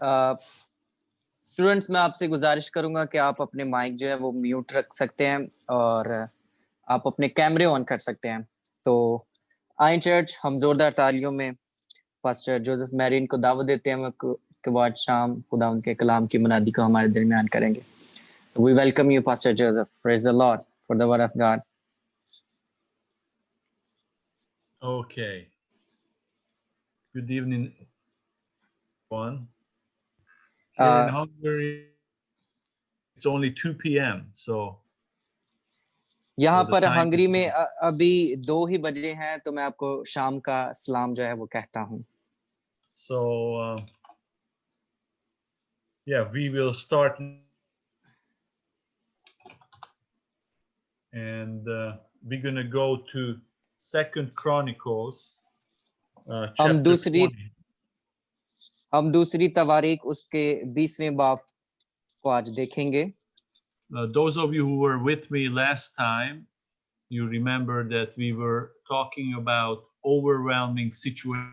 Students, मैं आपसे गुजारिश करूंगा कि आप अपने माइक जो है वो म्यूट रख सकते हैं और आप अपने कैमरे ऑन कर सकते हैं। तो आए चर्च, हम जोरदार तालियों में पास्टर जोसेफ मैरिन को दावत देते हैं कि वो आज शाम खुदा उनके कलाम की मुनादी को हमारे दरमियान करेंगे। So we welcome you, Pastor Joseph. Praise the Lord for the word of God. Okay. Good evening, everyone. Here in Hungary, it's only 2 p.m. So यहाँ the पर time हंगरी is- में अभी 2 ही बजे हैं, तो मैं आपको शाम का सलाम जो है वो कहता हूँ। So yeah, we will start, and we're gonna go to Second Chronicles, chapter 20. हम दूसरी तवारीख उसके 20वें बाब को आज देखेंगे। Those of you who were with me last time, you remember that we were talking about overwhelming situation.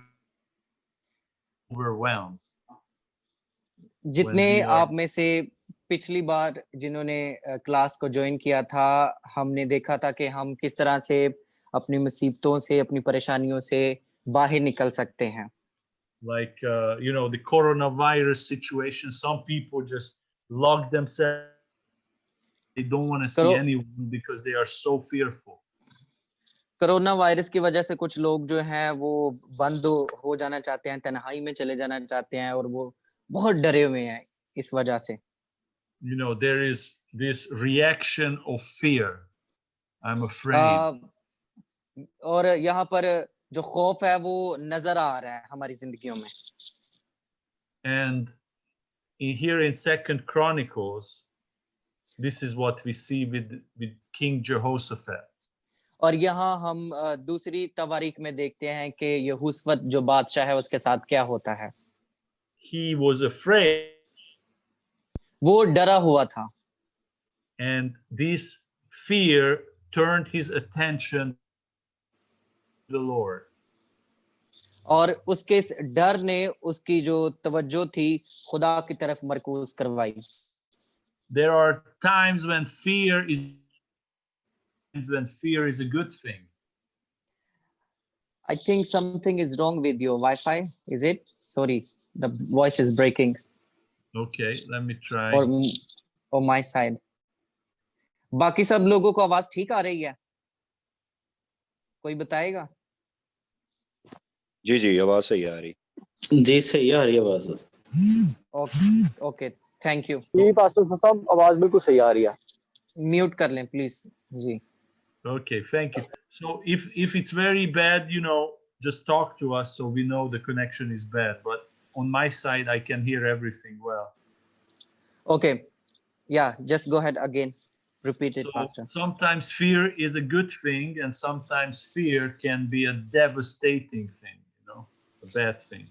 Overwhelmed. जितने When we are- आप में से पिछली बार जिन्होंने क्लास को ज्वाइन किया था, हमने देखा था कि हम किस तरह से अपनी मुसीबतों से, अपनी परेशानियों से बाहर निकल सकते हैं। Like the coronavirus situation, some people just lock themselves. They don't want to see anyone because they are so fearful. Corona virus की वजह से कुछ लोग जो हैं वो बंद हो जाना चाहते हैं, तन्हाई में चले जाना चाहते हैं और वो बहुत डरे हुए हैं इस वजह से। There is this reaction of fear. I'm afraid. और यहाँ पर जो खौफ है वो नजर आ रहा है हमारी जिंदगियों में। And here in Second Chronicles, this is what we see with King Jehoshaphat. और यहाँ हम दूसरी तवारीख में देखते हैं कि यहोशफत जो बादशाह है उसके साथ क्या होता है। He was afraid. वो डरा हुआ था। And this fear turned his attention to the Lord. और उसके इस डर ने उसकी जो तवज्जो थी खुदा की तरफ मरकूज करवाई। There are times when fear is a good thing. I think something is wrong with your Wi-Fi. Is it? Sorry, the voice is breaking. Okay, let me try. Or my side. बाकी सब लोगों को आवाज ठीक आ रही है? कोई बताएगा? जी आवाज सही आ रही। जी सही आ रही है आवाज। Okay, thank you. जी पास्टर साहब, आवाज बिल्कुल सही आ रही है। म्यूट कर लें प्लीज जी। Okay, thank you. So if it's very bad, just talk to us so we know the connection is bad. But on my side, I can hear everything well. Okay, yeah, just go ahead again. Repeat it, Pastor. Sometimes fear is a good thing, and sometimes fear can be a devastating thing, a bad thing.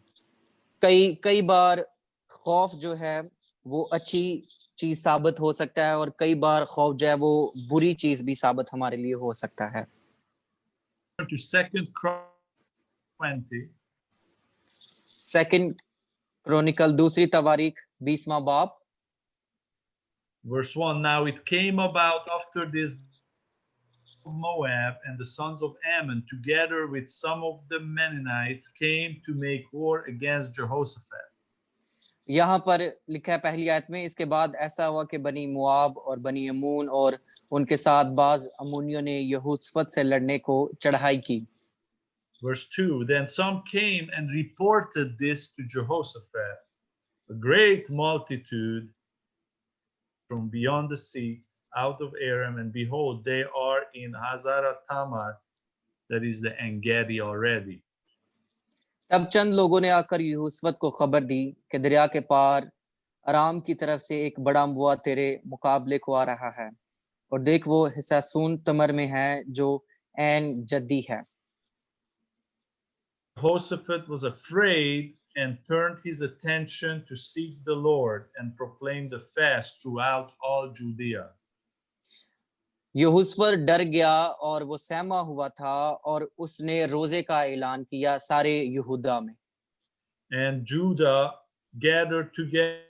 कई बार खौफ जो है वो अच्छी चीज साबित हो सकता है और कई बार खौफ जो है वो बुरी चीज भी साबित हमारे लिए हो सकता है। To Second Chronicle दूसरी तवारीख 20वां बाब। Verse 1. Now it came about after this, Moab and the sons of Ammon together with some of the Mennonites came to make war against Jehoshaphat. यहाँ पर लिखा है पहली आयत में, इसके बाद ऐसा हुआ कि बनी मुआब और बनी अमून और उनके साथ बाज अमूनियों ने यहोशफत से लड़ने को चढ़ाई की। Verse 2. Then some came and reported this to Jehoshaphat, a great multitude from beyond the sea, out of Aram, and behold, they are in Hazara Tamar, that is the En-Gedi already. तब चंद लोगों ने आकर यहोशफत को खबर दी कि दरिया के पार अराम की तरफ से एक बड़ा अम्बुआ तेरे मुकाबले को आ रहा है, और देख वो हिसासून तमर में है जो एन जद्दी है। Jehoshaphat was afraid and turned his attention to seek the Lord and proclaimed a fast throughout all Judea. यहोशफत डर गया और वो सहमा हुआ था और उसने रोजे का ऐलान किया सारे यहूदा में। And Judah gathered together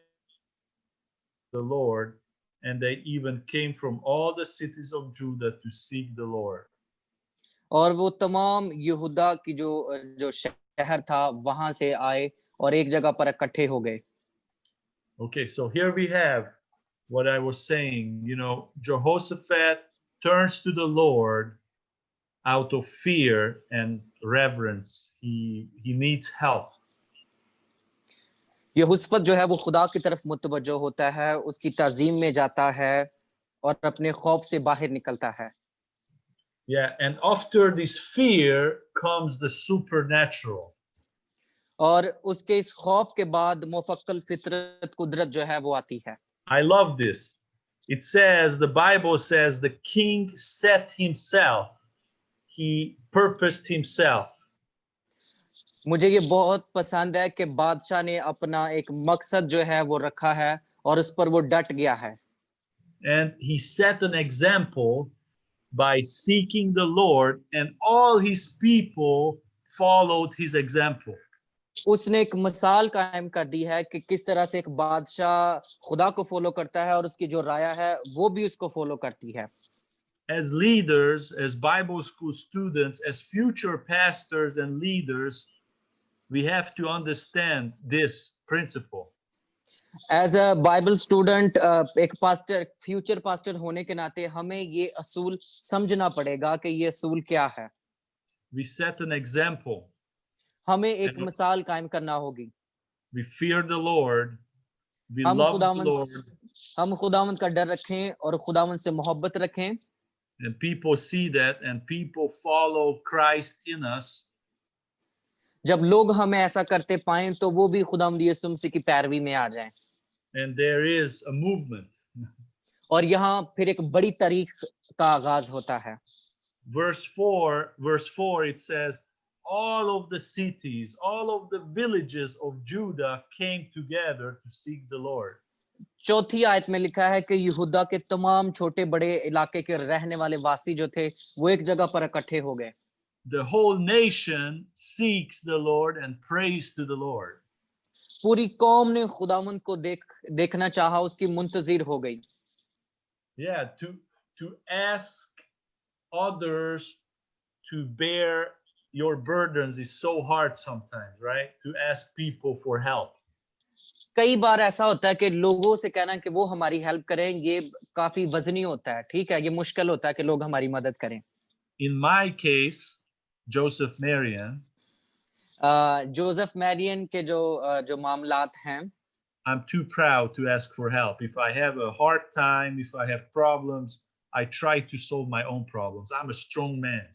the Lord, and they even came from all the cities of Judah to seek the Lord. और वो तमाम यहूदा की जो शहर था वहां से आए और एक जगह पर इकट्ठे हो गए. Okay, so here we have what I was saying. You know, Jehoshaphat turns to the Lord out of fear and reverence. He needs help. यहोशफत जो है वो खुदा की तरफ मुतवज्जो होता है, उसकी ताजीम में जाता है और अपने खौफ से बाहर निकलता है. Yeah, and after this fear comes the supernatural. और उसके इस खौफ के बाद मुफक्कल फितरत कुदरत जो है वो आती है. I love this. It says, the Bible says, the king set himself. He purposed himself. मुझे ये बहुत पसंद है कि बादशाह ने अपना एक मकसद जो है वो रखा है और उस पर वो डट गया है. And he set an example by seeking the Lord, and all his people followed his example. उसने एक मिसाल कायम कर दी है कि किस तरह से एक बादशाह खुदा को फॉलो करता है और उसकी जो राया है वो भी उसको फॉलो करती है. As leaders, as Bible school students, as future pastors and leaders, we have to understand this principle. As a Bible student, एक पास्टर, फ्यूचर पास्टर होने के नाते हमें ये असूल समझना पड़ेगा कि ये असूल क्या है. We set an example. हमें एक मिसाल कायम करना होगी. We fear the Lord. We हम love the खुदावंद Lord. हम खुदावंद का डर रखें और खुदावंद से मोहब्बत रखें. And people see that, and people follow Christ in us. जब लोग हमें ऐसा करते पाएं तो वो भी खुदावंद यीशु मसीह की पैरवी में आ जाएं. And there is a movement. और यहाँ फिर एक बड़ी तारीख का आगाज होता है. Verse 4, it says, all of the cities, all of the villages of Judah came together to seek the Lord. चौथी आयत में लिखा है कि यहूदा के तमाम छोटे बड़े इलाके के रहने वाले वासी जो थे वो एक जगह पर इकट्ठे हो गए. The whole nation seeks the Lord and prays to the Lord. पूरी कौम ने खुदावंद को देखना चाहा, उसकी मुंतजिर हो गई. Yeah, to ask others to bear your burdens is so hard sometimes, right? To ask people for help. कई बार ऐसा होता है कि लोगों से कहना कि वो हमारी हेल्प करें, ये काफी वजनी होता है. ठीक है, ये मुश्किल होता है कि लोग हमारी मदद करें. In my case, Joseph Marion, Joseph Marion के जो मामलात हैं, I'm too proud to ask for help. If I have a hard time, if I have problems, I try to solve my own problems. I'm a strong man.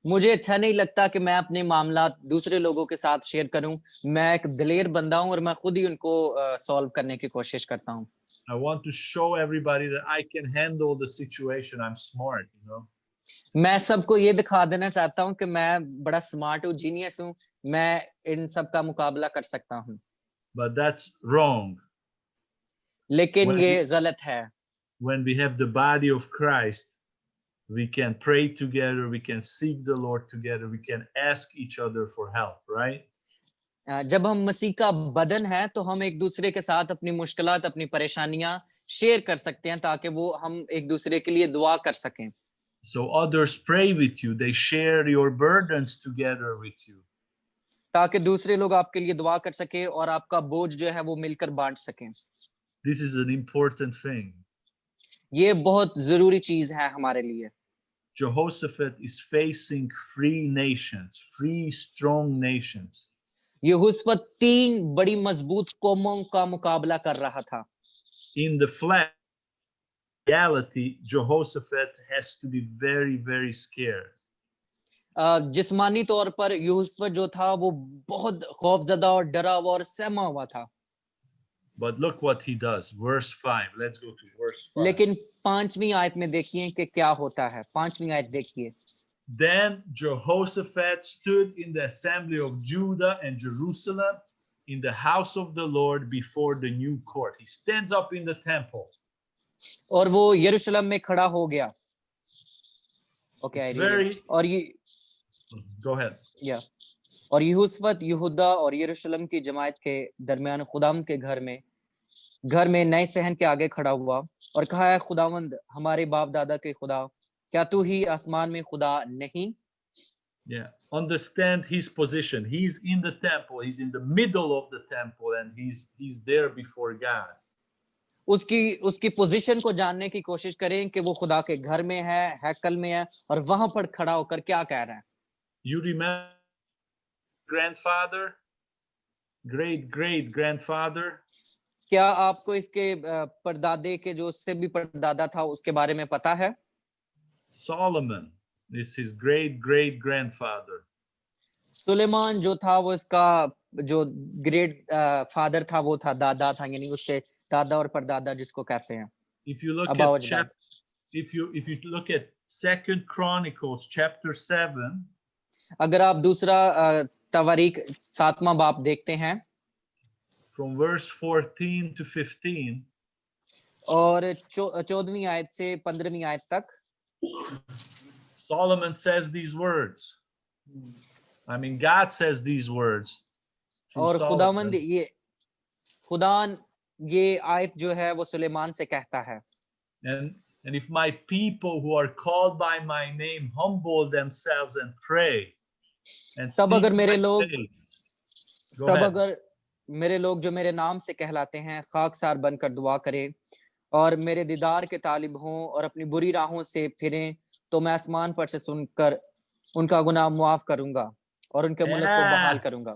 मुझे अच्छा नहीं लगता कि मैं अपने मामलात दूसरे लोगों के साथ शेयर करूं. मैं एक दिलेर बंदा हूं और मैं खुद ही उनको सॉल्व करने की कोशिश करता हूं. I want to show everybody that I can handle the situation. I'm smart, you know. मैं सबको ये दिखा देना चाहता हूं कि मैं बड़ा स्मार्ट हूं, जीनियस हूं, मैं इन सब का मुकाबला कर सकता हूं. But that's wrong. लेकिन When ये गलत है. when we have the body of Christ, we can pray together, we can seek the Lord together, we can ask each other for help, right? जब हम मसीह का बदन है तो हम एक दूसरे के साथ अपनी मुश्किलात, अपनी परेशानियां शेयर कर सकते हैं ताकि वो हम एक दूसरे के लिए दुआ कर सकें. So others pray with you, they share your burdens together with you. ताकि दूसरे लोग आपके लिए दुआ कर सके और आपका बोझ जो है वो मिलकर बांट सकें. This is an important thing. ये बहुत जरूरी चीज है हमारे लिए. Jehoshaphat is facing free nations, free, strong nations. यहोशफत 3 बड़ी मजबूत कौमों का मुकाबला कर रहा था. In the flesh, reality, Jehoshaphat has to be very, very scared. जिस्मानी तौर पर यहोशफत जो था वो बहुत खौफजदा और डरा हुआ और सहमा हुआ था. But look what he does. Verse 5. Let's go to verse 5. लेकिन 5वीं आयत में देखिए कि क्या होता है. 5वीं आयत देखिए. Then Jehoshaphat stood in the assembly of Judah and Jerusalem in the house of the Lord before the new court. He stands up in the temple. और वो यरूशलेम में खड़ा हो गया. Okay, It's very... और ये Go ahead. Yeah. और यहूसफत यहूदा और यरूशलेम की जमात के दरमियान खुदावंद के घर में नए सहन के आगे खड़ा हुआ और कहा, है खुदावंद हमारे बाप दादा के खुदा, क्या तू ही आसमान में खुदा नहीं? Yeah, understand his position. He's in the temple. He's in the middle of the temple, and he's there before God. उसकी पोजीशन को जानने की कोशिश करें कि वो खुदा के घर में है, हैकल में है, और वहां पर खड़ा होकर क्या कह रहा है। You remember grandfather, great grandfather? क्या आपको इसके परदादे के जो उससे भी परदादा था उसके बारे में पता है? Solomon is his great grandfather. Suleman जो था वो इसका जो ग्रेट फादर था, वो था दादा था, यानी उससे दादा और परदादा जिसको कहते हैं। If you look About at if you look at Second Chronicles chapter 7, अगर आप दूसरा तवारीख 7वां बाब देखते हैं from verse 14 to 15, और 14वीं आयत से 15वीं आयत तक, Solomon says these words. I mean, God says these words through और Solomon. खुदा ये आयत जो है वो सुलेमान से कहता है, And if my people who are called by my name humble themselves and pray and तब seek अगर मेरे my लोग face. Go तब ahead. अगर मेरे लोग जो मेरे नाम से कहलाते हैं खाकसार बनकर दुआ करें और मेरे दीदार के तालिब हों और अपनी बुरी राहों से फिरें, तो मैं आसमान पर से सुनकर उनका गुनाह मुआफ करूंगा और उनके मुल्क को बहाल करूंगा।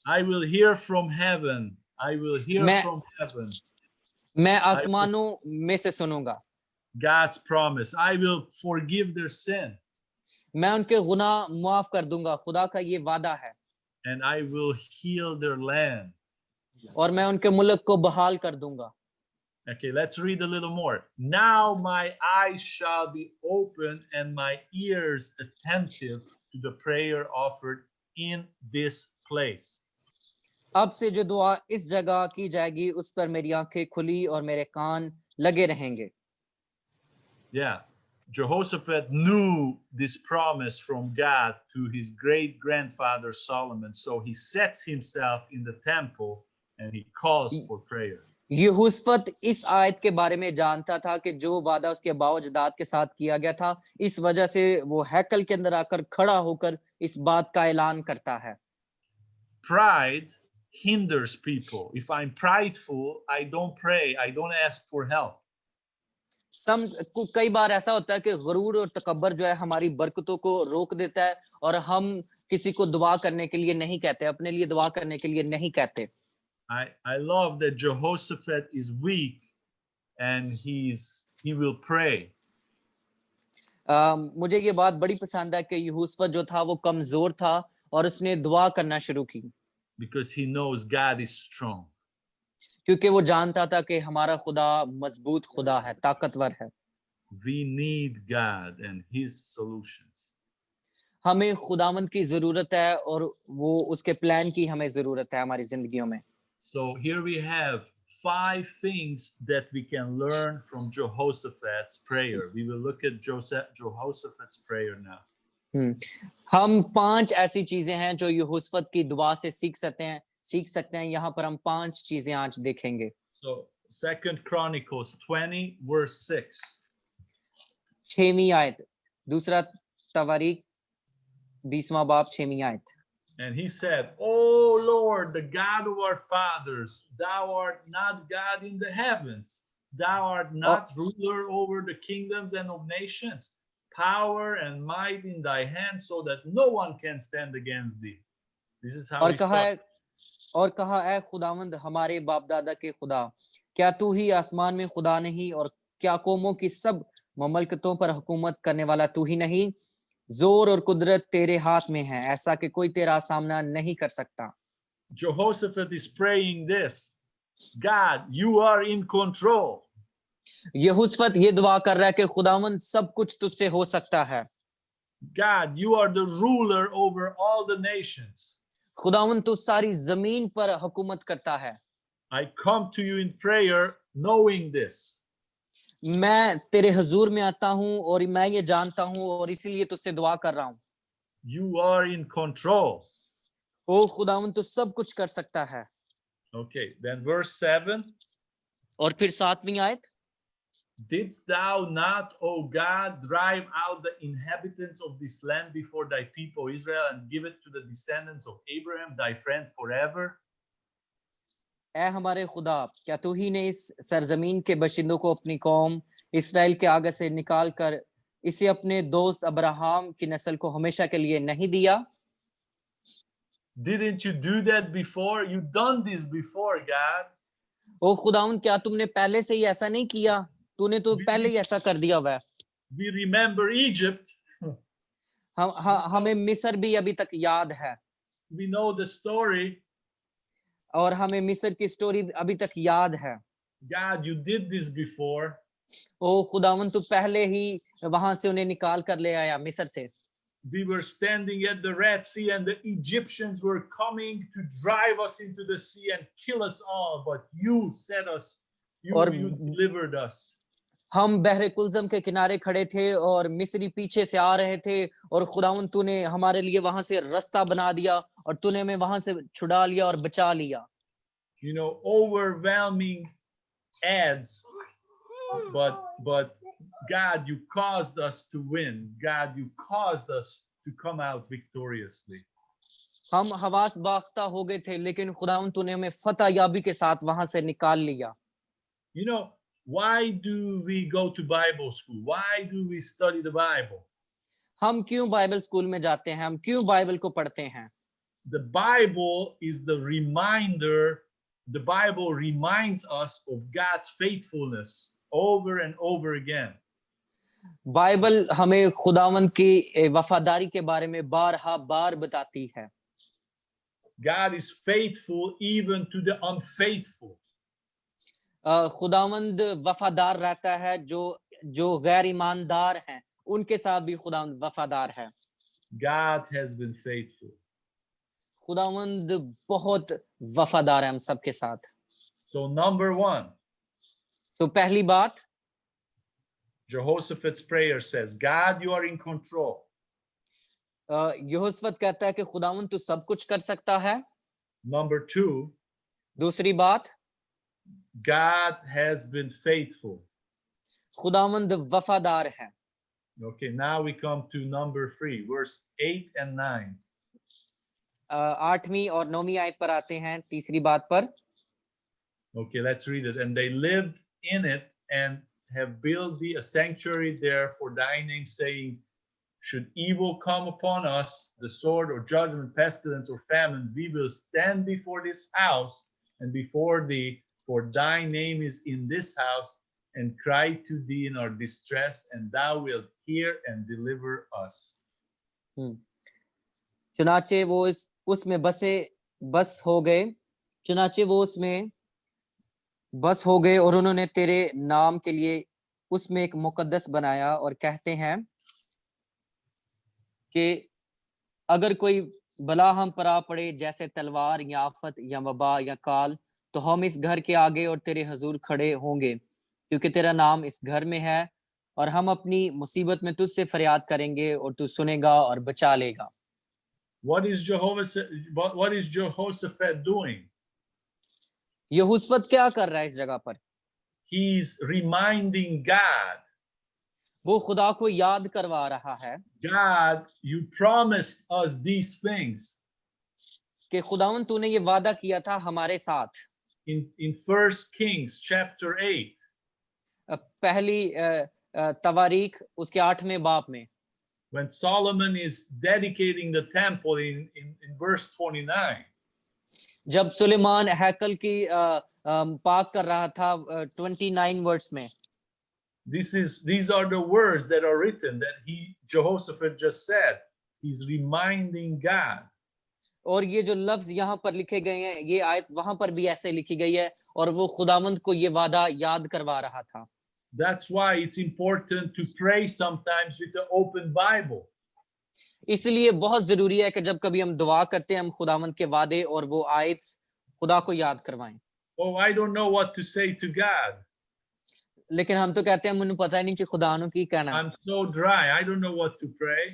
I will hear from heaven. I will hear from heaven. मैं आसमानों में से सुनूंगा। God's promise. I will forgive their sin. मैं उनके गुनाह मुआफ कर दूंगा, खुदा का ये वादा है। And I will heal their land. और मैं उनके मुल्क को बहाल कर दूंगा। Okay, let's read a little more. Now my eyes shall be open and my ears attentive to the prayer offered in this place. अब से जो दुआ इस जगह की जाएगी उस पर मेरी आंखें खुली और मेरे कान लगे रहेंगे। Yeah, Jehoshaphat knew this promise from God to his great grandfather Solomon, so he sets himself in the temple and he calls for prayer. यहूसफत इस आयत के बारे में जानता था कि जो वादा उसके बावजदाद के साथ किया गया था, इस वजह से वो हैकल के अंदर आकर खड़ा होकर इस बात का ऐलान करता है। Pride hinders people. If I'm prideful, I don't pray, I don't ask for help. कई बार ऐसा होता है कि गुरूर और तकब्बर जो है हमारी बरकतों को रोक देता है और हम किसी को दुआ करने के लिए नहीं कहते, अपने लिए दुआ करने के लिए नहीं कहते। I love that Jehoshaphat is weak and he will pray. मुझे ये बात बड़ी पसंद है कि यहूसफत जो था वो कमजोर था और उसने दुआ करना शुरू की। Because he knows God is strong. क्योंकि वो जानता था कि हमारा खुदा मजबूत खुदा है, ताकतवर है। We need God and his solutions. हमें खुदावंद की जरूरत है और वो उसके प्लान की हमें जरूरत है हमारी जिंदगियों में। So here we have 5 things that we can learn from Jehoshaphat's prayer. We will look at Jehoshaphat's prayer now. हम 5 ऐसी चीजें हैं जो यहोशफत की दुआ से सीख सकते हैं। यहाँ पर हम 5 चीजें आज देखेंगे। So 2 Chronicles 20 verse 6. 6वीं आयत, दूसरा तवारीख 20वां बाब 6वीं आयत। And he said, "Oh Lord, the God of our fathers, thou art not God in the heavens. Thou art not ruler over the kingdoms and of nations. Power and might in thy hand, so that no one can stand against thee." This is how he starts. और कहा, ऐ खुदावंद हमारे बाप दादा के खुदा, क्या तू ही आसमान में खुदा नहीं और क्या कौमों की सब ममलकतों पर हुकूमत करने वाला तू ही नहीं? जोर और कुदरत तेरे हाथ में है, ऐसा कि कोई तेरा सामना नहीं कर सकता। Jehoshaphat is praying this. God, you are in control. यहोशफत ये दुआ कर रहा है कि खुदावंद सब कुछ तुझसे हो सकता है। God, you are the ruler over all the nations. खुदावंद तू सारी जमीन पर हुकूमत करता है। I come to you in prayer knowing this. मैं तेरे हुजूर में आता हूँ और मैं ये जानता हूँ और इसीलिए तुझसे दुआ कर रहा हूँ। You are in control. ओ खुदावन तू सब कुछ कर सकता है। Okay, then verse 7. और फिर 7वीं आयत, Didst thou not, O God, drive out the inhabitants of this land before thy people Israel and give it to the descendants of Abraham, thy friend, forever? ए हमारे खुदा, क्या तू ही ने इस सरजमीन के बशिंदों को अपनी कौम इसराइल के आगे से निकाल कर इसे अपने दोस्त अब्राहम की नस्ल को हमेशा के लिए नहीं दिया? Didn't you do that before? You've done this before, God. ओ खुदावन, क्या तुमने पहले से ही ऐसा नहीं किया? तूने तो पहले ही ऐसा कर दिया हुआ है। We remember Egypt. हमें मिस्र भी अभी तक याद है, We know the story. और हमें मिस्र की स्टोरी अभी तक याद है। God, you did this before. ओ खुदावन, तू पहले ही वहां से उन्हें निकाल कर ले आया मिस्र से। We were standing at the Red Sea and the Egyptians were coming to drive us into the sea and kill us all, but you set us, you delivered us. हम बहरे कुलजम के किनारे खड़े थे और मिस्री पीछे से आ रहे थे, और खुदावन तूने हमारे लिए वहां से रास्ता बना दिया और तूने हमें वहां से छुड़ा लिया और बचा लिया। You know, overwhelming odds, but God, you caused us to win. God, you caused us to come out victoriously. हम हवास बाख्ता हो गए थे, लेकिन खुदावन तूने हमें फतह याबी के साथ वहां से निकाल लिया। You know, why do we go to Bible school? Why do we study the Bible? हम क्यों बाइबल स्कूल में जाते हैं? हम क्यों बाइबल को पढ़ते हैं? The Bible is the reminder. The Bible reminds us of God's faithfulness over and over again. Bible हमें खुदावन की वफादारी के बारे में बार बताती है। God is faithful even to the unfaithful. खुदावंद वफादार रहता है जो गैर ईमानदार हैं, उनके साथ भी खुदावंद वफादार है। God has been faithful. खुदावंद बहुत वफादार है हम सबके साथ। So number 1, तो पहली बात, Jehoshaphat's prayer says, God, you are in control. यहोशफत कहता है कि खुदावंद तू सब कुछ कर सकता है। Number 2, दूसरी बात, God has been faithful. खुदावंद वफादार है। Okay, now we come to number 3, verse 8 and 9. 8वीं और 9वीं आयत पर आते हैं, तीसरी बात पर। Okay, let's read it. And they lived in it and have built thee a sanctuary there for thy name, saying, should evil come upon us, the sword or judgment, pestilence or famine, we will stand before this house and before thee, for thy name is in this house, and cry to thee in our distress, and thou wilt hear and deliver us. चुनाचे वो उसमें बस हो गए और उन्होंने तेरे नाम के लिए उसमें एक मुकद्दस बनाया, और कहते हैं कि अगर कोई बला हम पर आ पड़े, जैसे तलवार या आफत या वबा या काल, तो हम इस घर के आगे और तेरे हजूर खड़े होंगे, क्योंकि तेरा नाम इस घर में है, और हम अपनी मुसीबत में तुझसे फरियाद करेंगे और तू सुनेगा और बचा लेगा। What is Jehoshaphat doing? यहोशफत क्या कर रहा है इस जगह पर? He's reminding God. वो खुदा को याद करवा रहा है, God, you promised us these things. कि खुदावन तूने ये वादा किया था हमारे साथ। In 1 Kings chapter 8. पहली तवारीख उसके 8वें बाब में, when Solomon is dedicating the temple in verse 29. जब सुलेमान हैकल की पाक कर रहा था 29 वर्ड्स में, these are the words that are written that Jehoshaphat just said. He's reminding God. और ये जो लफ्ज यहाँ पर लिखे गए हैं, ये आयत वहां पर भी ऐसे लिखी गई है, और वो खुदावंद को ये वादा याद करवा रहा था। That's why it's important to pray sometimes with the open Bible. इसलिए बहुत जरूरी है कि जब कभी हम दुआ करते हैं, हम खुदावंद के वादे और वो आयत खुदा को याद करवाएं। Oh, I don't know what to say to God. लेकिन हम तो कहते हैं मुझे पता ही नहीं कि खुदा ने की कहना। I'm so dry. I don't know what to pray.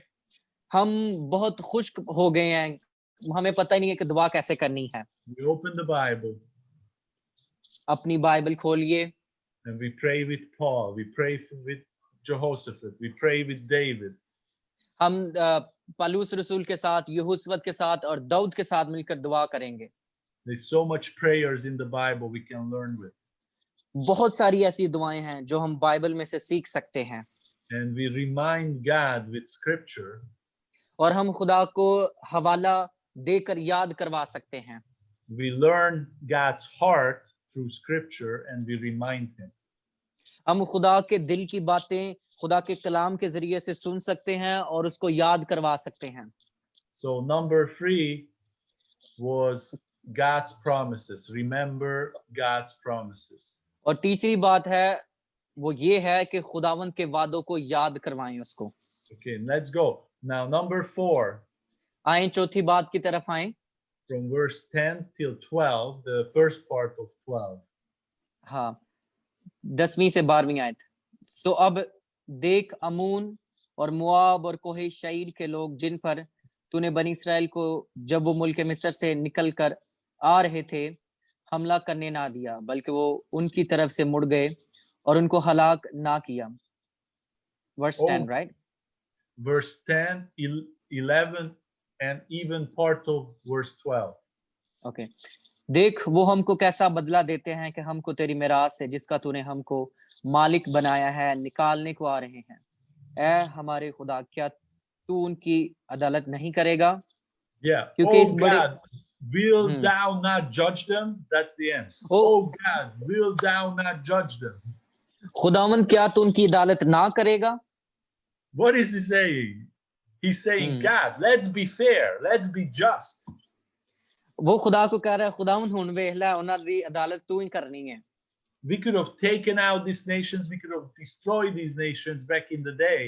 हम बहुत खुश्क हो गए हैं, हमें पता ही नहीं है कि दुआ कैसे करनी है। We open the Bible अपनी बाइबल खोलिए and we pray with Paul. We pray with Jehoshaphat. We pray with David. हम पलूस रसूल के साथ, यहोशुवत के साथ और दाऊद के साथ मिलकर दुआ करेंगे। There's so much prayers in the Bible we can learn with. बहुत सारी ऐसी दुआएं हैं जो हम बाइबल में से सीख सकते हैं And we remind God with scripture. और हम खुदा को हवाला देकर याद करवा सकते हैं। We learn God's heart through scripture and we remind him. हम खुदा के दिल की बातें खुदा के कलाम के जरिए से सुन सकते हैं और उसको याद करवा सकते हैं। So number 3 was God's promises. Remember God's promises. और तीसरी बात है वो ये है कि खुदावंद के वादों को याद करवाएं उसको। Okay, let's go. Now number 4, आए चौथी बात की तरफ आए। from verse 10 till 12, the first part of 12. हाँ, 10वीं से 12वीं आयत। सो अब देख अमून और मुआब और कोहे शईर के लोग जिन पर तूने बनी इस्राएल को जब वो मुल्क मिस्र से निकल कर आ रहे थे हमला करने ना दिया, बल्कि वो उनकी तरफ से मुड़ गए और उनको हलाक ना किया। Verse 10, right? Verse 10, 11, and even part of verse 12. Okay. देख वो हमको कैसा बदला देते हैं कि हमको तेरी मिरास से जिसका तूने हमको मालिक बनाया है निकालने को आ रहे हैं। ए हमारे खुदा, क्या तू उनकी अदालत नहीं करेगा? Yeah. क्योंकि Oh इस बड़े God, will thou not judge them? That's the end. Oh God, will thou not judge them? खुदावंद क्या तू उनकी अदालत ना करेगा? What is he saying? He's saying, God, let's be fair. Let's be just. वो खुदा को कह रहा है खुदावंद हुन वेखला उन्हां दी अदालत तू ही करनी है। We could have taken out these nations. We could have destroyed these nations back in the day.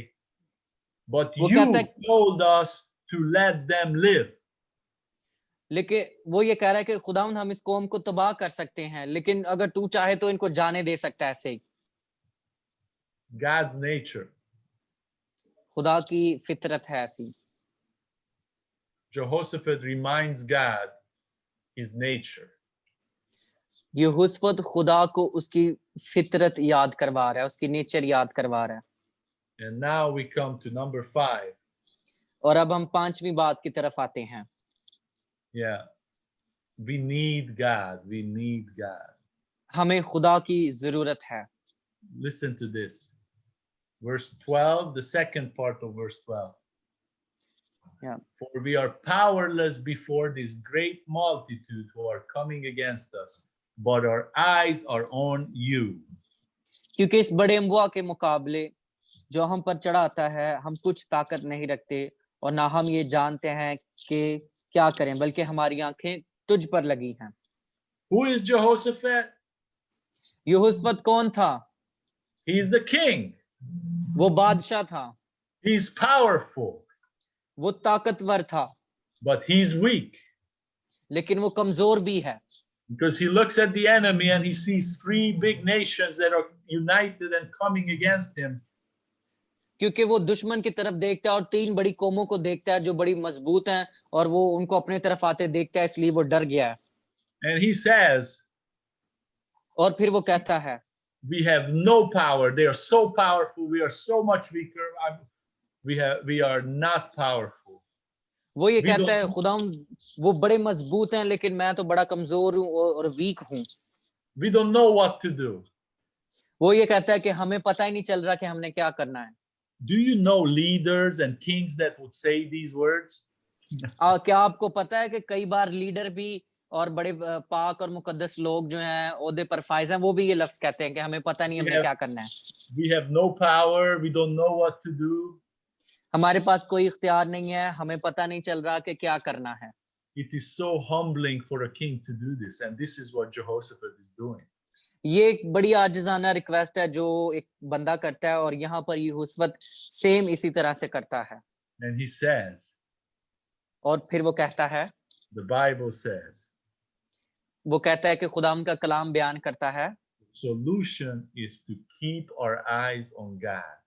But वो you कहता है, told us to let them live. लेकिन वो ये कह रहा है कि खुदावंद हम इस कौम को तबाह कर सकते हैं, लेकिन अगर तू चाहे तो इनको जाने दे सकता है ऐसे ही। God's nature. खुदा की फितरत है ऐसी। Jehoshaphat reminds God his nature. यहोशुवत खुदा को उसकी फितरत याद करवा रहा है, उसकी नेचर याद करवा रहा है। And now we come to number 5. और अब हम 5वीं बात की तरफ आते हैं। Yeah. We need God. We need God. हमें खुदा की जरूरत है। Listen to this. Verse 12, the second part of verse 12. Yeah. For we are powerless before this great multitude who are coming against us, but our eyes are on you. क्योंकि इस बड़े अम्बुआ के मुकाबले जो हम पर चढ़ा आता है हम कुछ ताकत नहीं रखते और ना हम ये जानते हैं कि क्या करें, बल्कि हमारी आंखें तुझ पर लगी हैं। Who is Jehoshaphat? यहोशुवत कौन था? He is the king. वो बादशाह था, He's powerful, वो ताकतवर था, but he's weak लेकिन वो कमजोर भी है। because he looks at the enemy and he sees 3 big nations that are united and coming against him. क्योंकि वो दुश्मन की तरफ देखता है और 3 बड़ी कौमों को देखता है जो बड़ी मजबूत हैं और वो उनको अपने तरफ आते देखता है, इसलिए वो डर गया है। And he says, और फिर वो कहता है, we have no power. They are so powerful. We are so much weaker. We are not powerful. वो ये We कहता है don't- खुदा वो बड़े मजबूत हैं लेकिन मैं तो बड़ा कमजोर हूँ और वीक हूँ। We don't know what to do. वो ये कहता है कि हमें पता ही नहीं चल रहा कि हमने क्या करना है। Do you know leaders and kings that would say these words? क्या आपको पता है कि कई बार लीडर भी और बड़े पाक और मुकद्दस लोग जो हैं ओहदे पर फाइज हैं वो भी ये लफ्ज कहते हैं कि हमें पता नहीं हमने क्या करना है, We have no power. We don't know what to do. हमारे पास कोई इख्तियार नहीं है, हमें पता नहीं चल रहा कि क्या करना है। It is so humbling for a king to do this. And this is what Jehoshaphat is doing. ये एक बड़ी आजिजाना रिक्वेस्ट है जो एक बंदा करता है और यहाँ पर यहोशुवत सेम इसी तरह से करता है। And he says, और फिर वो कहता है, the Bible says, वो कहता है कि खुदा उनका कलाम बयान करता है, solution is to keep our eyes on God.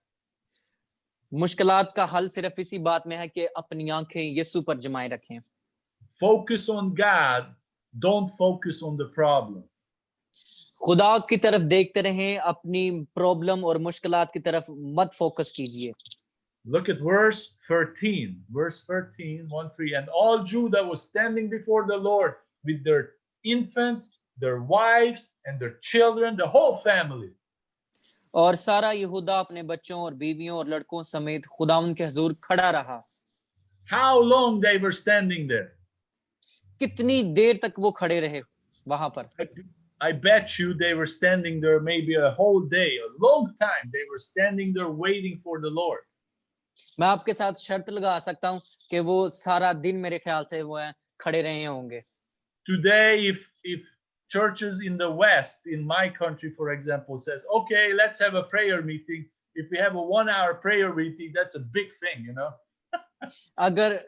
मुश्किलात का हल सिर्फ इसी बात में है कि अपनी आंखें यीशु पर जमाए रखें। Focus on God, don't focus on the problem. खुदा की तरफ देखते रहें, अपनी प्रॉब्लम और मुश्किलात की तरफ मत फोकस कीजिए। Look at verse 13. Verse 13, 1, 3. And all Judah was standing before the Lord with their infants, their wives, and their children, the whole family. और सारा यहूदा अपने बच्चों और बीवियों और लड़कों समेत खुदा उनके हुजूर खड़ा रहा। How long they were standing there? कितनी देर तक वो खड़े रहे वहां पर? I bet you they were standing there maybe a whole day, a long time. They were standing there waiting for the Lord. मैं आपके साथ शर्त लगा सकता हूँ कि वो सारा दिन मेरे ख्याल से वो है खड़े रहे होंगे। Today, if churches in the West, in my country, for example, says, okay, let's have a prayer meeting. If we have a 1-hour prayer meeting, that's a big thing, you know. अगर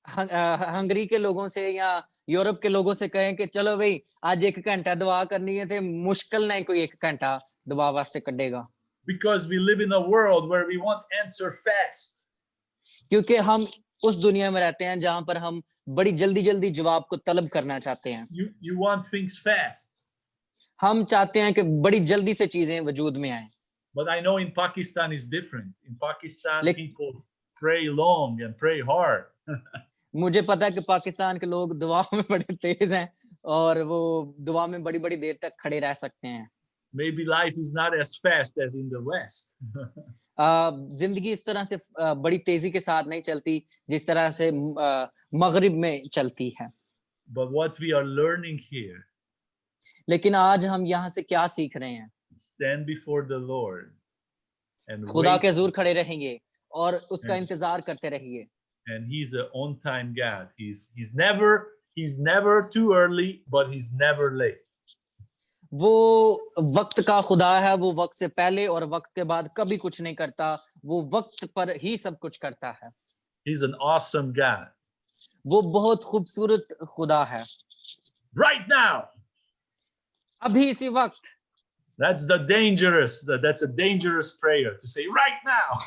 Hungary के लोगों से या Europe के लोगों से कहें कि चलो भाई आज 1 घंटा दुआ करनी है, तो मुश्किल नहीं कोई 1 घंटा दुआ वास्ते कटेगा। Because we live in a world where we want answer fast. क्योंकि हम उस दुनिया में रहते हैं जहां पर हम बड़ी जल्दी जवाब को तलब करना चाहते हैं। You want things fast. हम चाहते हैं कि बड़ी जल्दी से चीजें वजूद में आए। But I know in Pakistan is different. In Pakistan, Like- people pray long and pray hard. मुझे पता है कि पाकिस्तान के लोग दुआ में बड़े तेज हैं और वो दुआ में बड़ी देर तक खड़े रह सकते हैं। Maybe life is not as fast as in the West. जिंदगी इस तरह से बड़ी तेजी के साथ नहीं चलती जिस तरह से मगरिब में चलती है। But what we are learning here, लेकिन आज हम यहाँ से क्या सीख रहे हैं? stand before the Lord and खुदा wait. के हुजूर खड़े रहेंगे और उसका Yes. इंतजार करते रहिए। And He's an on-time God. He's never too early, but He's never late. वो वक्त का खुदा है, वो वक्त से पहले और वक्त के बाद कभी कुछ नहीं करता, वो वक्त पर ही सब कुछ करता है। He's an awesome God. वो बहुत खूबसूरत खुदा है। Right now. अभी इसी वक्त। That's a dangerous prayer to say right now.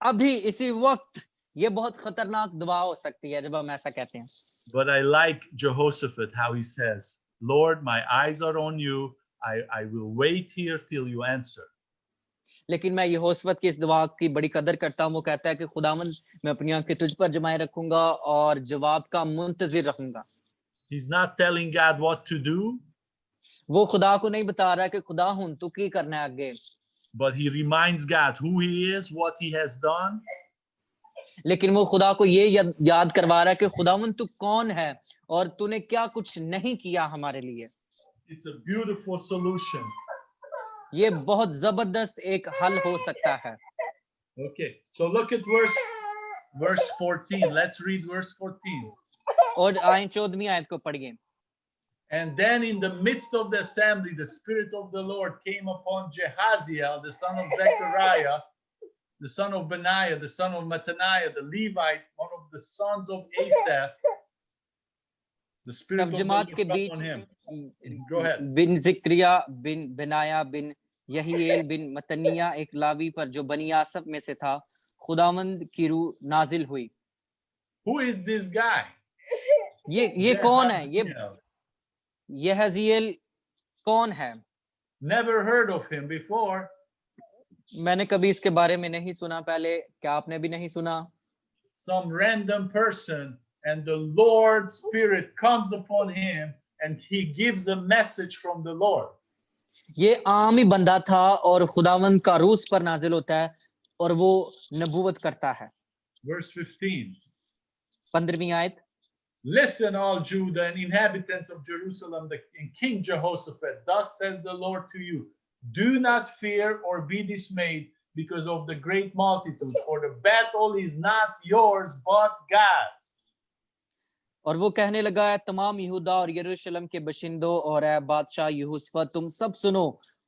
अभी इसी वक्त, ये बहुत खतरनाक दुआ हो सकती है जब हम ऐसा कहते हैं। But I like Jehoshaphat, how he says, Lord, my eyes are on you. I will wait here till you answer. लेकिन मैं यहोशुवत की इस दुआ की बड़ी कदर करता हूँ। वो कहता है कि खुदावंद, मैं अपनी आंखें तुझ पर जमाए रखूंगा और जवाब का मुंतजिर रहूंगा। He's not telling God what to do, वो खुदा को नहीं बता रहा है कि खुदा हुन तू की करना है आगे, but he reminds God who he is, what he has done. लेकिन वो खुदा को ये याद करवा रहा है कि खुदावंद तू कौन है और तूने क्या कुछ नहीं किया हमारे लिए। It's a beautiful solution. ये बहुत जबरदस्त एक हल हो सकता है। Okay, so look at verse 14. Let's read verse 14. और आए 14वीं आयत को पढ़िए। And then in the midst of the assembly, the Spirit of the Lord came upon Jehaziel, the son of Zechariah, the son of Benaiah, the son of Mattaniah, the Levite, one of the sons of Asaph. The Spirit तब of the Jamaat Lord के fell beach on him. Go ahead. बिन जिक्रिया बिन बेनाया बिन यहीएल बिन मतनिया एक लावी पर जो बनी आसफ में से था, खुदावंद की रूह नाजिल हुई। Who is this guy? ये कौन है? Jehaziel. ये हजीएल कौन है? Never heard of him before. मैंने कभी इसके बारे में नहीं सुना पहले। क्या आपने भी नहीं सुना? Some random person, and the Lord's Spirit comes upon him and he gives a message from the Lord. ये आम ही बंदा था और खुदावंद का रूह पर नाजिल होता है और वो नबूवत करता है। Verse 15. 15वीं आयत। Listen, all Judah and inhabitants of Jerusalem, and King Jehoshaphat, thus says the Lord to you, do not fear or be dismayed because of the great multitude, for the battle is not yours, but God's. और वो कहने लगा है तमाम यहूदा और यरूशलेम के बशिंदों और है बादशाह यहोशुआ, तुम सब सुनो,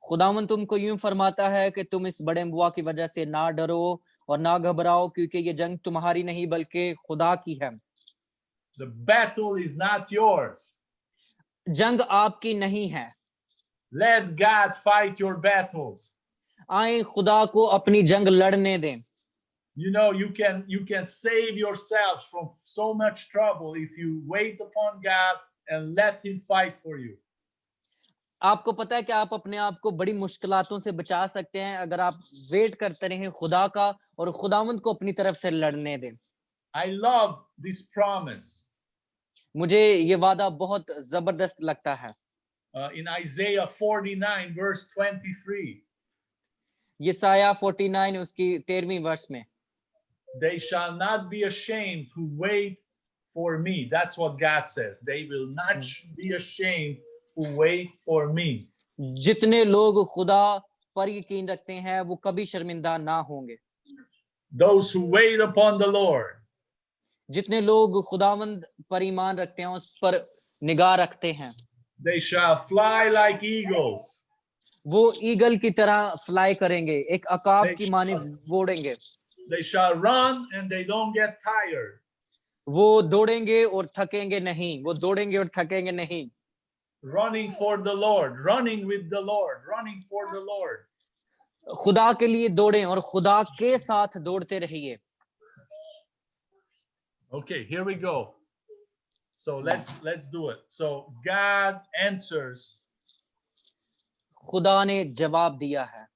खुदावंद तुमको यूं फरमाता है कि तुम इस बड़े बुआ की वजह से ना डरो और ना घबराओ, क्योंकि ये जंग तुम्हारी नहीं बल्कि खुदा की है। The battle is not yours. जंग आपकी नहीं है। Let God fight your battles. आए खुदा को अपनी जंग लड़ने दें। You know, you can save yourself from so much trouble if you wait upon God and let him fight for you. आपको पता है कि आप अपने आप को बड़ी मुश्किलातों से बचा सकते हैं अगर आप वेट करते रहें खुदा का और खुदावंद को अपनी तरफ से लड़ने दें। I love this promise. मुझे ये वादा बहुत जबरदस्त लगता है। In Isaiah 49 verse 23, यसाया 49 उसकी 13वीं वर्ष में, they shall not be ashamed who wait for me. That's what God says. They will not be ashamed who wait for me. जितने लोग खुदा पर यकीन रखते हैं वो कभी शर्मिंदा ना होंगे। Those who wait upon the Lord. जितने लोग खुदावंद पर ईमान रखते हैं, उस पर निगाह रखते हैं, They shall fly like eagles. वो ईगल की तरह फ्लाई करेंगे, एक अकाब की मानिंद दौड़ेंगे। They shall run and they don't get tired. वो दौड़ेंगे और थकेंगे नहीं, वो दौड़ेंगे और थकेंगे नहीं। Running for the Lord, running with the Lord, running for the Lord. खुदा के लिए दौड़ें और खुदा के साथ दौड़ते रहिए। Okay, here we go. So let's do it. So God answers. खुदा ने जवाब दिया है।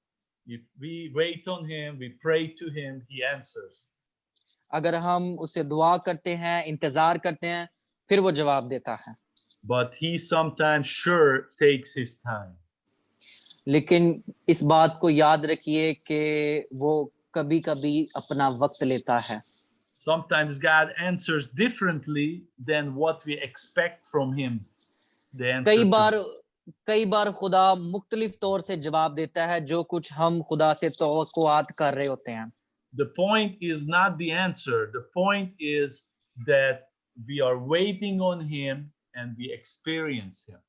If we wait on him, we pray to him, he answers. अगर हम उससे दुआ करते हैं, इंतजार करते हैं, फिर वो जवाब देता है। But he sometimes sure takes his time. लेकिन इस बात को याद रखिए कि वो कभी-कभी अपना वक्त लेता है। Sometimes God answers differently than what we expect from him. The answer कई बार खुदा मुख्तलिफ तौर से जवाब देता है जो कुछ हम खुदा से तवक्कुआत कर रहे होते हैं। The point is not the answer. The point is that we are waiting on him and we experience him.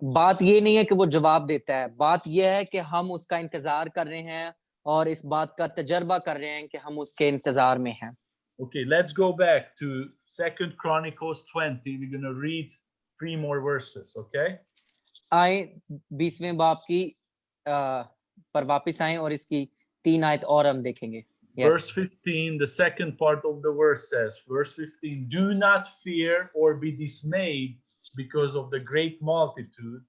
बात ये नहीं है कि वो जवाब देता है, बात ये है कि हम उसका इंतजार कर रहे हैं और इस बात का तजर्बा कर रहे हैं कि हम उसके इंतजार में हैं। Okay, let's go back to 2 Chronicles 20. We're going to read 3 more verses, okay? आए 20वें बाब की पर वापस आए और इसकी 3 आयत और हम देखेंगे। Verse 15, the second part of the verse says, verse 15, do not fear or be dismayed because of the great multitude,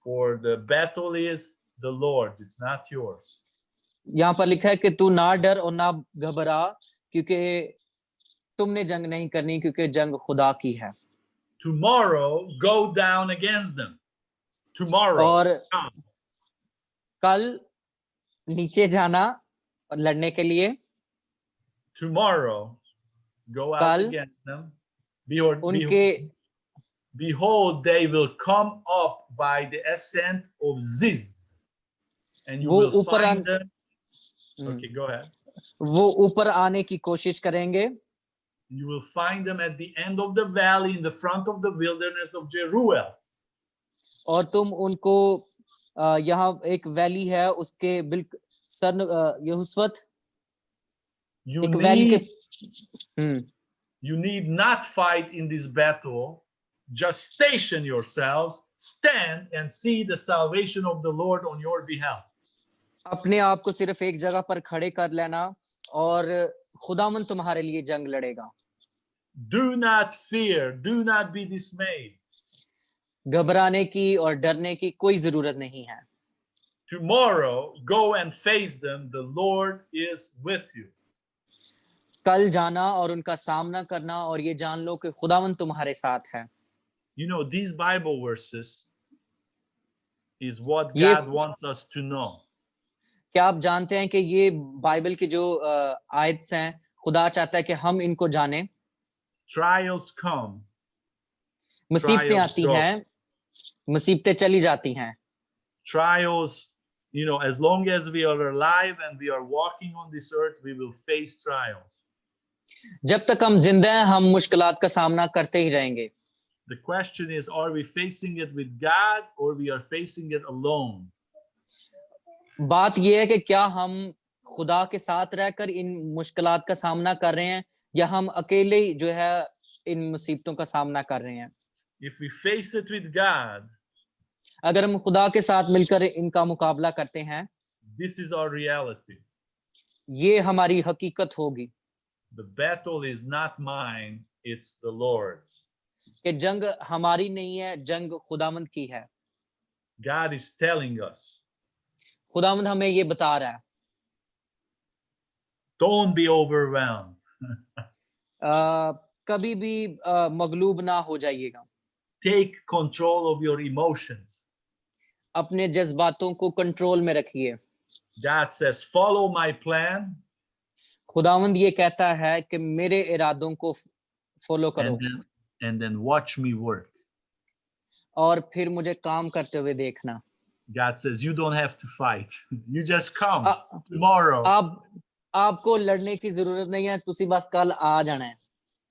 for the battle is the Lord's, it's not yours. यहाँ पर लिखा है कि तू ना डर और ना घबरा क्योंकि तुमने जंग नहीं करनी क्योंकि जंग खुदा की है। Tomorrow go down against them. Tomorrow. और कल नीचे जाना और लड़ने के लिए। Tomorrow go out against them. Behold, they will come up by the ascent of Ziz, and you will find them. Okay, go ahead. वो ऊपर आने की कोशिश करेंगे। You will find them at the end of the valley in the front of the wilderness of Jeruel. और तुम उनको यहाँ एक वैली है उसके बिल्कुल सर यहोशुवत एक वैली के You need not fight in this battle. Just station yourselves, stand and see the salvation of the Lord on your behalf. अपने आप को सिर्फ एक जगह पर खड़े कर लेना और खुदावंद तुम्हारे लिए जंग लड़ेगा। Do not fear, do not be dismayed. घबराने की और डरने की कोई जरूरत नहीं है। Tomorrow go and face them, the Lord is with you. कल जाना और उनका सामना करना और ये जान लो कि खुदावंद तुम्हारे साथ है। You know, these Bible verses is what God wants us to know. क्या आप जानते हैं कि ये बाइबल की जो आयत हैं खुदा चाहता है कि हम इनको जानें। Trials come. मुसीबतें आती हैं, मुसीबतें चली जाती हैं। Trials, you know, as long as we are alive and we are walking on this earth, we will face trials. जब तक हम जिंदा हैं हम मुश्किलात का सामना करते ही रहेंगे। The question is, are we facing it with God or we are facing it alone? बात यह है कि क्या हम खुदा के साथ रहकर इन मुश्किलात का सामना कर रहे हैं या हम अकेले जो है इन मुसीबतों का सामना कर रहे हैं। If we face it with God, अगर हम खुदा के साथ मिलकर इनका मुकाबला करते हैं, this is our reality. ये हमारी हकीकत होगी The battle is not mine, it's the Lord's. कि जंग हमारी नहीं है, जंग खुदावंद की है। God is telling us, खुदावंद हमें ये बता रहा है, don't be overwhelmed. कभी भी मगलूब ना हो जाइएगा। Take control of your emotions. अपने जज्बातों को कंट्रोल में रखिए। God says, follow my plan, खुदावंद ये कहता है कि मेरे इरादों को फॉलो करो and then watch me work. और फिर मुझे काम करते हुए देखना। God says, you don't have to fight. You just come uh- tomorrow आपको लड़ने की जरूरत नहीं है, तुसी बस कल आ जाना है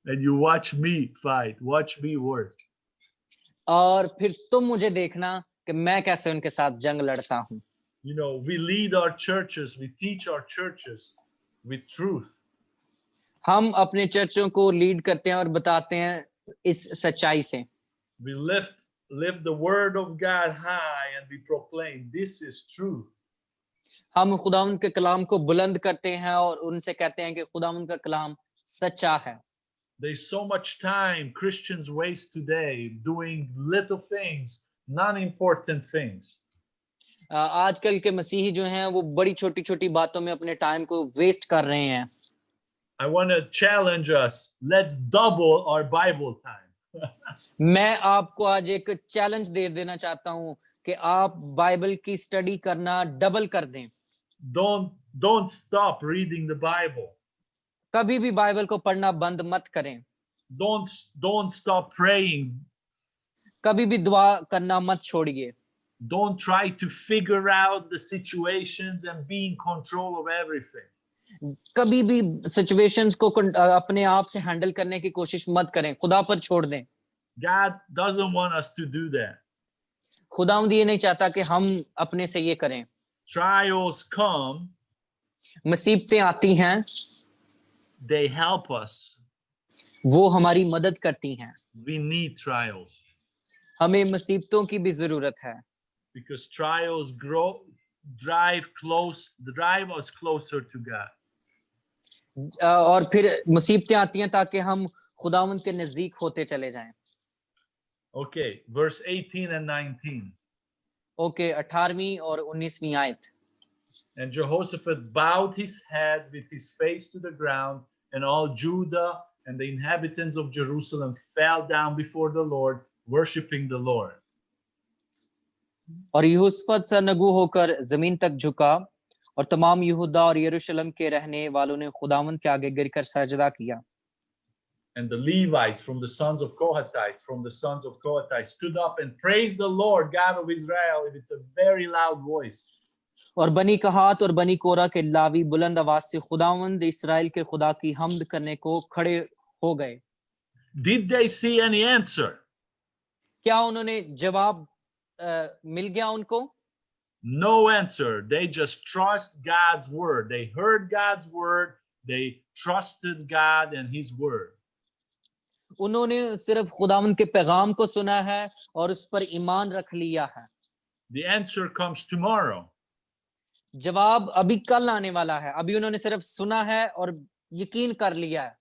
and you watch me fight, watch me work. और फिर तुम मुझे देखना कि मैं कैसे उनके साथ जंग लड़ता हूँ। You know, we lead our churches, we teach our churches with truth. हम अपने चर्चों को लीड करते हैं और बताते हैं इस सच्चाई से। We lift the word of God high and we proclaim this is true. हम खुदावंद के कलाम को बुलंद करते हैं और उनसे कहते हैं कि खुदावंद का कलाम सच्चा है। There's so much time Christians waste today doing little things, non-important things. आजकल के मसीही जो हैं वो बड़ी छोटी छोटी बातों में अपने टाइम को वेस्ट कर रहे हैं। I want to challenge us, let's double our Bible time. मैं आपको आज एक चैलेंज दे देना चाहता हूं कि आप बाइबल की स्टडी करना डबल कर दें। Don't stop reading the Bible. कभी भी बाइबल को पढ़ना बंद मत करें। Don't stop praying. कभी भी दुआ करना मत छोड़िए। Don't try to figure out the situations and be in control of everything. कभी भी सिचुएशंस को अपने आप से हैंडल करने की कोशिश मत करें, खुदा पर छोड़ दें। God doesn't want us to do that. खुदावंद ये नहीं चाहता कि हम अपने से ये करें। Trials come, मुसीबतें आती हैं, they help us. वो हमारी मदद करती हैं। We need trials हमें मुसीबतों की भी जरूरत है because trials drive us closer to God. और फिर मुसीबतें आती हैं ताकि हम खुदावंद के नजदीक होते चले जाएं। Okay, verse 18 and 19. ओके, 18वीं और 19वीं आयत। And Jehoshaphat bowed his head with his face to the ground, and all Judah and the inhabitants of Jerusalem fell down before the Lord, worshiping the Lord. और यहोशफत सरनगू होकर जमीन तक झुका और तमाम यहूदा और यरूशलेम के रहने वालों ने खुदावंद के आगे गिरकर सजदा किया। And the Levites from the sons of Kohathites stood up and praised the Lord God of Israel with a very loud voice. और बनी कहात और बनी कोरा के लावी बुलंद आवाज से खुदावंद इस्राएल के खुदा की हम्द करने को खड़े हो गए। Did they see any answer? क्या उन्होंने जवाब मिल गया उनको? No answer. They just trust God's word. They heard God's word. They trusted God and his word. उन्होंने सिर्फ खुदावंद के पैगाम को सुना है और उस पर ईमान रख लिया है। The answer comes tomorrow. जवाब अभी कल आने वाला है। अभी उन्होंने सिर्फ सुना है और यकीन कर लिया है।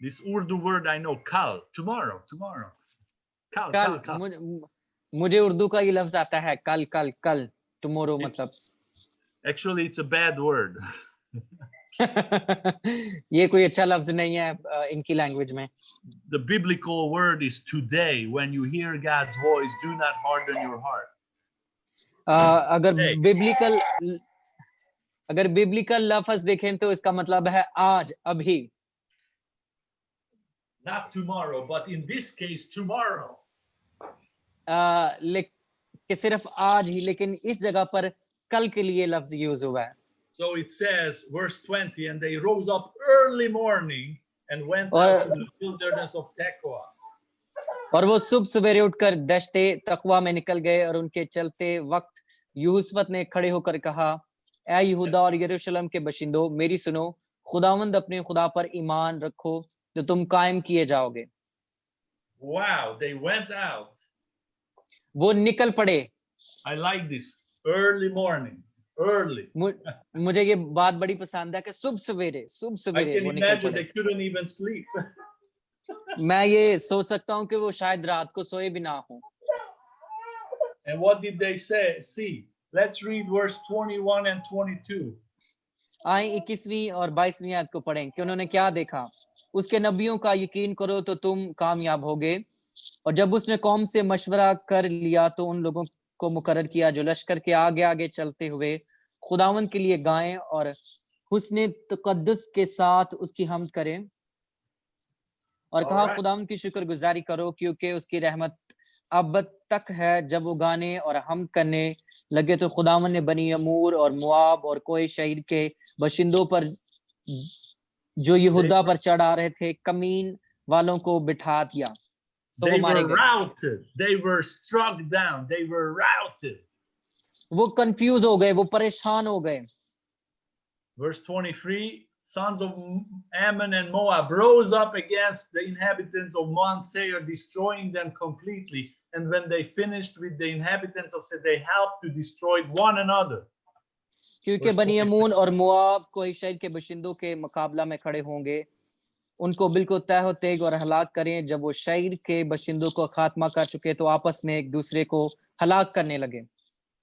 This Urdu word I know, kal, tomorrow. कल मुझे उर्दू का ये लफ्ज आता है, कल टुमारो मतलब। Actually, it's a bad word. ये कोई अच्छा लफ्ज नहीं है इनकी लैंग्वेज में। The biblical word is today. When you hear God's voice, do not harden your heart. अगर बिब्लिकल लफ्ज देखें तो इसका मतलब है आज, अभी। Not tomorrow, but in this case, tomorrow. कि सिर्फ आज ही, लेकिन इस जगह पर कल के लिए लफ्ज यूज हुआ है। So it says, verse 20, and they rose up early morning and went out to the wilderness of Tekoa. और वो सुबह सवेरे उठकर दश्ते तकवा में निकल गए और उनके चलते वक्त यहोशफत ने खड़े होकर कहा, ऐ यहूदा और यरूशलेम के बशिंदों, मेरी सुनो, खुदावंद अपने खुदा पर ईमान रखो तो तुम कायम किए जाओगे। Wow, they went out. वो निकल पड़े। I like this, early morning. early. मुझे ये बात बड़ी पसंद है कि सुबह I सवेरे can वो निकल imagine पड़े। they couldn't even sleep. मैं ये सोच सकता हूँ कि वो शायद रात को सोए भी ना हो। And what did they say? See, let's read verse 21 and 22. आए 21वीं और 22वीं आयत को पढ़ें कि उन्होंने क्या देखा। उसके नबियों का यकीन करो तो तुम कामयाब होगे। और जब उसने कौम से मशवरा कर लिया तो उन लोगों को मुकर्रर किया जो लश्कर के आगे आगे चलते हुए खुदावंद के लिए गाएं और हुस्ने तकद्दुस के साथ उसकी हमद करें। और कहा Alright. खुदावंद की शुक्रगुजारी करो क्योंकि उसकी रहमत अब तक है। जब वो गाने और हमद करने लगे तो खुदावंद ने बनी अमूर और मुआब और कोई शहर के बशिंदों पर जो यहूदा पर चढ़ आ रहे थे कमीन वालों को बिठा दिया। तो वो They मारे were गए। routed. They were struck down. They were routed. वो कंफ्यूज हो गए, वो परेशान हो गए। Verse 23, sons of Ammon and Moab rose up against the inhabitants of Mount Seir, destroying them completely. And when they finished with the inhabitants of Seir, they helped to destroy one another. क्योंकि Verse बनी 23. अमून और मुआब कोई शहर के बशिंदों के मुकाबला में खड़े होंगे, उनको बिल्कुल तह तेग और हलाक करें। जब वो शहर के बशिंदों को खात्मा कर चुके तो आपस में एक दूसरे को हलाक करने लगे।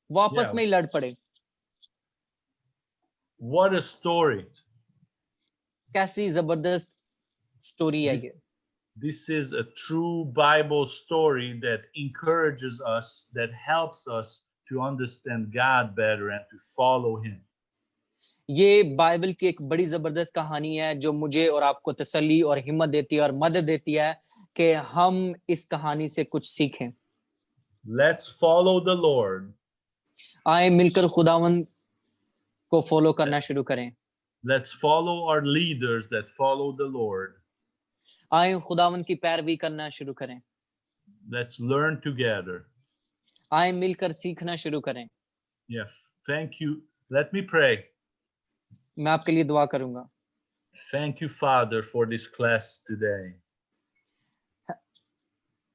वो आपस Yeah. में ही लड़ पड़े। What a story. कैसी जबरदस्त स्टोरी है ये। This is a true Bible story that encourages us, that helps us to understand God better and to follow Him. ये बाइबल की एक बड़ी जबरदस्त कहानी है जो मुझे और आपको तसल्ली और हिम्मत देती है और मदद देती है कि हम इस कहानी से कुछ सीखें। Let's follow the Lord. आए मिलकर खुदावंद को फॉलो करना शुरू करें। Let's follow our leaders that follow the Lord. आए खुदावंद की पैरवी करना शुरू करें। Let's learn together. आए मिलकर सीखना शुरू करें। Yes, thank you. Let me pray. मैं आपके लिए दुआ करूंगा। Thank you, Father, for this class today.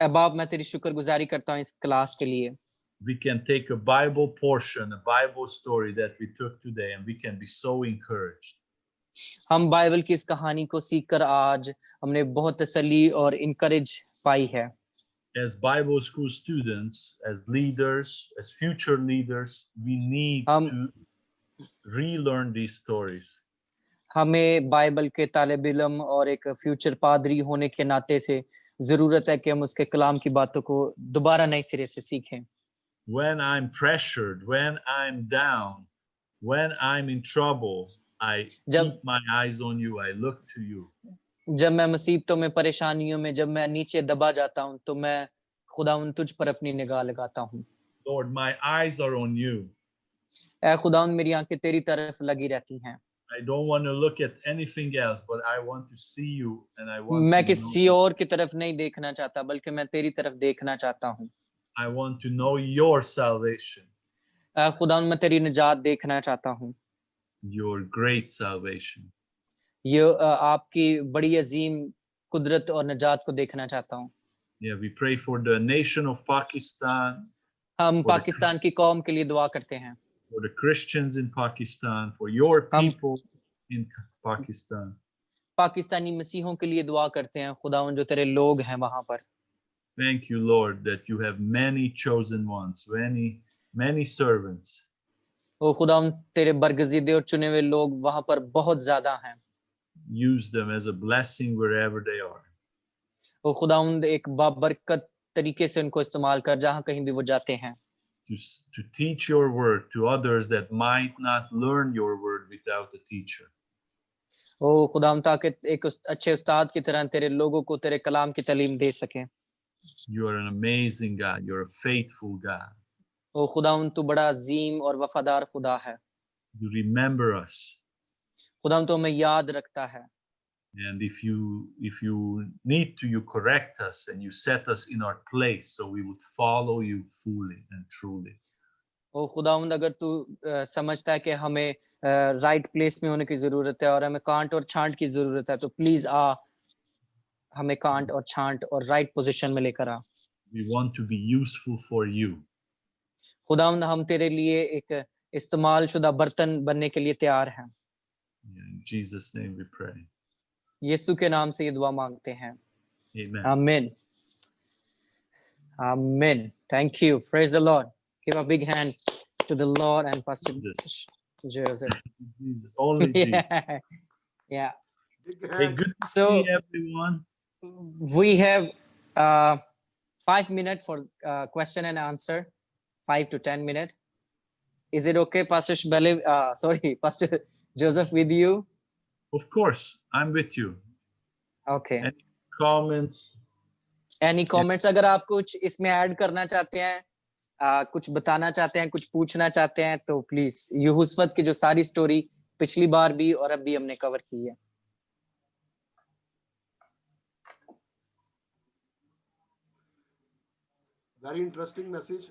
ऐ बाप, मैं तेरी शुक्रगुजारी करता हूँ इस क्लास के लिए। We can take a Bible portion, a Bible story that we took today, and we can be so encouraged. हम बाइबल की इस कहानी को सीखकर आज हमने बहुत तसल्ली और इनकरेज पाई है। As Bible school students, as leaders, as future leaders, we need to relearn these stories. हमें बाइबल के तालिब इल्म और एक फ्यूचर पादरी होने के नाते से जरूरत है कि हम उसके कलाम की बातों को दोबारा नए सिरे से सीखें। When I'm pressured, when I'm down, when I'm in trouble, I keep my eyes on you. I look to you. जब मैं मुसीबतों में, परेशानियों में, जब मैं नीचे दबा जाता हूँ तो मैं खुदावंद तुझ पर अपनी निगाह लगाता हूँ। Lord, my eyes are on you. ऐ खुदावंद, मेरी आंखें तेरी तरफ लगी रहती हैं। I don't want to look at anything else, but I want to see you and I want मैं to किसी know और की तरफ नहीं देखना चाहता, बल्कि मैं तेरी तरफ देखना चाहता हूँ। I want to know your salvation, ऐ खुदावंद, मैं तेरी निजात देखना चाहता हूँ। your great salvation. ये आपकी बड़ी अजीम कुदरत और निजात को देखना चाहता हूँ। Yeah, we pray for the nation of Pakistan, हम for the, पाकिस्तान की कौम के लिए दुआ करते हैं। for the Christians in Pakistan, for your हम people in Pakistan. पाकिस्तानी मसीहों के लिए दुआ करते हैं खुदावंद, जो तेरे लोग हैं वहां पर। Thank you, Lord, that you have many chosen ones, many servants. ओ खुदावंद, तेरे बरगजीदे और चुने हुए लोग वहां पर बहुत ज्यादा हैं। Use them as a blessing wherever they are. ओ खुदावंद, एक बाबरकत तरीके से उनको इस्तेमाल कर जहां कहीं भी वो जाते हैं। To teach your word to others that might not learn your word without a teacher. ओ खुदावंद, ताकि एक अच्छे उस्ताद की तरह तेरे लोगों को तेरे कलाम की तालीम दे सके। You are an amazing God. You're a faithful God. ओ खुदावंद, तू बड़ा अजीम और वफादार खुदा है। You remember us. खुदावंद, तो हमें याद रखता है। And if you need to, you correct us and you set us in our place so we would follow you fully and truly. ओ खुदावंद, अगर तू समझता है कि हमें राइट प्लेस में होने की जरूरत है और हमें कांट और छांट की जरूरत है, तो प्लीज हमें कांट और छांट और राइट पोजीशन में लेकर आ। We want to be useful for you. खुदावंद, हम तेरे लिए एक इस्तेमाल शुदा बर्तन बनने के लिए तैयार हैं। In Jesus' name we pray. यीशु के नाम से ये दुआ मांगते हैं। Amen. Amen. Amen. Thank you. Praise the Lord. Give a big hand to the Lord and Pastor Jesus. Joseph. Jesus. Only Jesus. Yeah. Yeah. Big Hey, hand. good to So see everyone. we have 5 minutes for question and answer. 5 to 10 minutes. Is it okay, Pastor Shbele, sorry, Pastor Joseph, with you? Of course, I'm with you. Okay. Any comments? Any comments? अगर आप कुछ इसमें add करना चाहते हैं, कुछ बताना चाहते हैं, कुछ पूछना चाहते हैं, तो प्लीज यूहुस्वत की जो सारी स्टोरी पिछली बार भी और अब भी हमने कवर की है। Very interesting message.